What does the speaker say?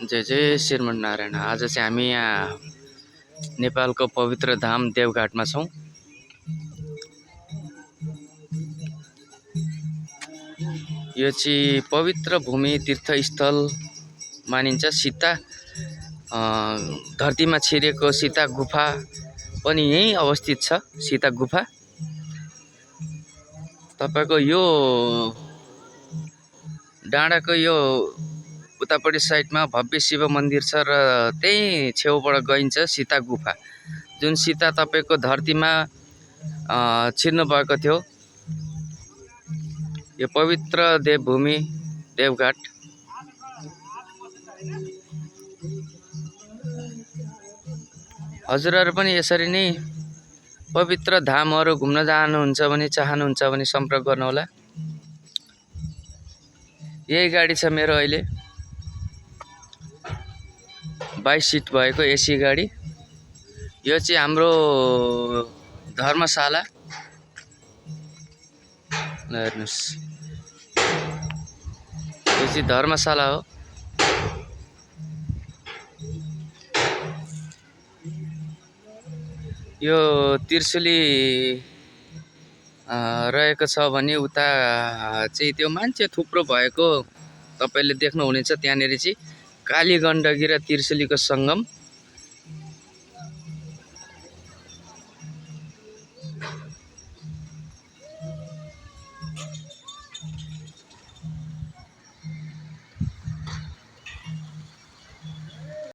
जय जय श्रीमन नारायण। आज चाहिँ हामी यहाँ नेपालको पवित्र धाम देवघाटमा छौँ। यो चाहिँ पवित्र भूमि तीर्थस्थल मानिन्छ। सीता धरतीमा छिरेको सीता गुफा पनि यही अवस्थित छ। सीता गुफा तपाईको यो डाँडाको यो उतापट्टि साइडमा भव्य शिव मन्दिर छ र त्यही छेउबाट गइन्छ सीता गुफा, जुन सीता तपाईको धरतीमा छिर्नु भएको थियो। यो पवित्र देवभूमि देवघाट हजुरहरु पनि यसरी नै पवित्र धामहरु घुम्न जानुहुन्छ भने चाहनुहुन्छ भने सम्पर्क गर्नुहोला। यही गाडी छ मेरो अहिले 22 सिट भएको एसी गाडी। यो चाहिँ हाम्रो धर्मशाला हेर्नुस्, यो चाहिँ धर्मशाला हो। यो त्रिशुली रहेको छ भने उता चाहिँ त्यो मान्छे थुप्रो भएको तपाईले देख्नुहुनेछ। त्यहाँनेरि चाहिँ काली गण्डकी र त्रिशुलीको संगम